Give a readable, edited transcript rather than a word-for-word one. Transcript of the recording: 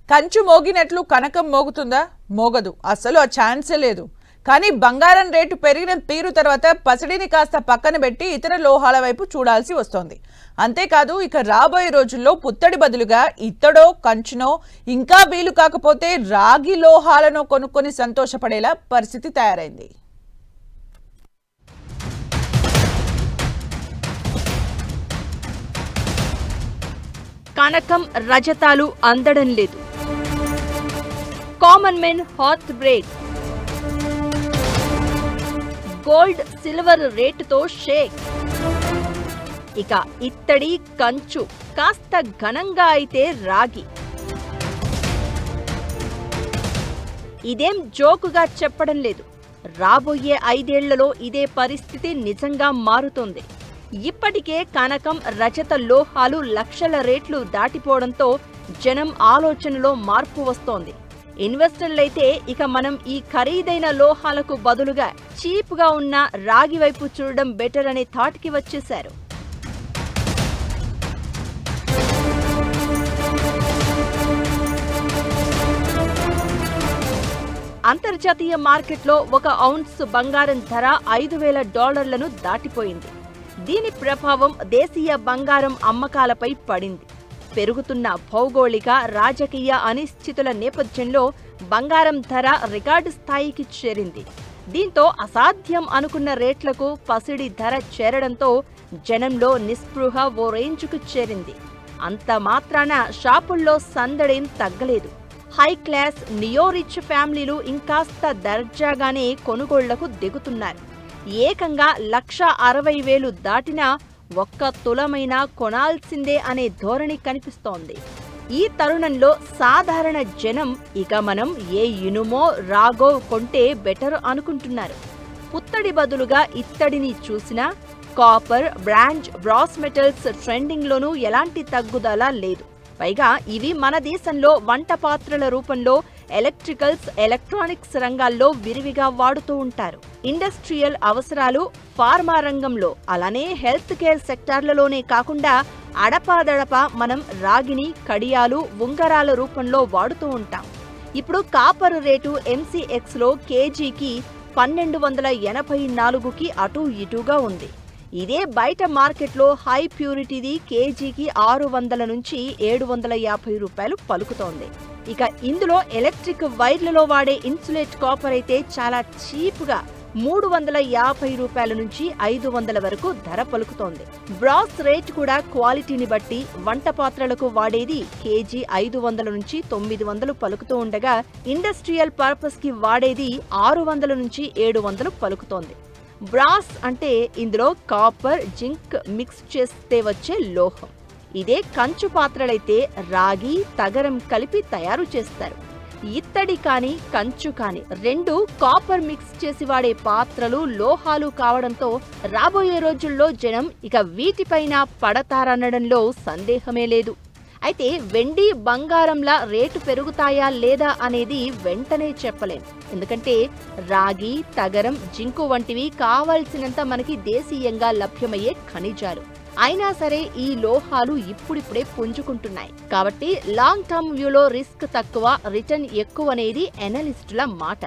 కంచు మోగినట్లు కనకం మోగుతుందా? మోగదు. అసలు ఆ ఛాన్సే లేదు. కానీ బంగారం రేటు పెరిగిన తీరు తర్వాత పసిడిని కాస్త పక్కన పెట్టి ఇతర లోహాల వైపు చూడాల్సి వస్తోంది. అంతేకాదు ఇక రాబోయే రోజుల్లో పుత్తడి బదులుగా ఇత్తడో కంచునో ఇంకా వీలు కాకపోతే రాగి లోహాలను కొనుక్కొని సంతోషపడేలా పరిస్థితి తయారైంది. కనకం రజతాలు అందడం లేదు. Common men heart break. Gold silver రేటుతో షేక్. ఇక ఇత్తడి కంచు కాస్త ఘనంగా అయితే రాగి. ఇదేం జోకుగా చెప్పడం లేదు. రాబోయే 5 ఏళ్లలో ఇదే పరిస్థితి నిజంగా మారుతోంది. ఇప్పటికే కనకం రజత లోహాలు లక్షల రేట్లు దాటిపోవడంతో జనం ఆలోచనలో మార్పు వస్తోంది. ఇన్వెస్టర్లైతే ఇక మనం ఈ ఖరీదైన లోహాలకు బదులుగా చీప్గా ఉన్న రాగి వైపు చూడడం బెటర్ అనే థాట్కి వచ్చేశారు. అంతర్జాతీయ మార్కెట్లో ఒక ఔన్స్ బంగారం ధర $5,000 దాటిపోయింది. దీని ప్రభావం దేశీయ బంగారం అమ్మకాలపై పడింది. పెరుగుతున్న భౌగోళిక రాజకీయ అనిశ్చితుల నేపథ్యంలో బంగారం ధర రికార్డు స్థాయికి చేరింది. దీంతో అసాధ్యం అనుకున్న రేట్లకు పసిడి ధర చేరడంతో జనంలో నిస్పృహ ఓ రేంజ్కు చేరింది. అంత మాత్రాన షాపుల్లో సందడేం తగ్గలేదు. హై క్లాస్ నియో రిచ్ ఫ్యామిలీలు ఇంకాస్త దర్జాగానే కొనుగోళ్లకు దిగుతున్నారు. ఏకంగా 1,60,000 దాటినా ఒక్క తులమైనా కొనాల్సిందే అనే ధోరణి కనిపిస్తోంది. ఈ తరుణంలో సాధారణ జనం ఇక మనం ఏ ఇనుమో రాగో కొంటే బెటర్ అనుకుంటున్నారు. పుత్తడి బదులుగా ఇత్తడిని చూసినా కాపర్, బ్రాంజ్, బ్రాస్ మెటల్స్ ట్రెండింగ్లోనూ ఎలాంటి తగ్గుదల లేదు. పైగా ఇవి మన దేశంలో వంట పాత్రల రూపంలో ఎలక్ట్రికల్స్, ఎలక్ట్రానిక్స్ రంగాల్లో విరివిగా వాడుతూ ఉంటారు. ఇండస్ట్రియల్ అవసరాలు, ఫార్మా రంగంలో, అలానే హెల్త్ కేర్ సెక్టార్లలోనే కాకుండా అడపాదడపా మనం రాగిని కడియాలు, ఉంగరాల రూపంలో వాడుతూ ఉంటాం. ఇప్పుడు కాపర్ రేటు MCXలో కేజీకి 1,284కి అటూ ఇటూగా ఉంది. ఇదే బయట మార్కెట్లో హై ప్యూరిటీది కేజీకి 600 నుంచి 750 రూపాయలు పలుకుతోంది. ఇక ఇందులో ఎలక్ట్రిక్ వైర్లలో వాడే ఇన్సులేట్ కాపర్ అయితే చాలా చీప్గా 350 రూపాయల నుంచి 500 వరకు ధర పలుకుతోంది. బ్రాస్ రేట్ కూడా క్వాలిటీని బట్టి వంట పాత్రలకు వాడేది కేజీ 500 నుంచి 900 పలుకుతూ ఉండగా ఇండస్ట్రియల్ పర్పస్ కి వాడేది 600 నుంచి 700 పలుకుతోంది. బ్రాస్ అంటే ఇందులో కాపర్, జింక్ మిక్స్ చేస్తే వచ్చే లోహం. ఇదే కంచు పాత్రలైతే రాగి, తగరం కలిపి తయారు చేస్తారు. ఇత్తడి కానీ కంచు కానీ రెండు కాపర్ మిక్స్ చేసి వాడే పాత్రలు, లోహాలు కావడంతో రాబోయే రోజుల్లో జనం ఇక వీటిపైన పడతారనడంలో సందేహమే లేదు. అయితే వెండి, బంగారంలా రేటు పెరుగుతాయా లేదా అనేది వెంటనే చెప్పలేం. ఎందుకంటే రాగి, తగరం, జింకు వంటివి కావాల్సినంత మనకి దేశీయంగా లభ్యమయ్యే ఖనిజాలు. అయినా సరే ఈ లోహాలు ఇప్పుడిప్పుడే పుంజుకుంటున్నాయి. కాబట్టి లాంగ్ టర్మ్ వ్యూలో రిస్క్ తక్కువ, రిటర్న్ ఎక్కువ అనేది ఎనలిస్టుల మాట.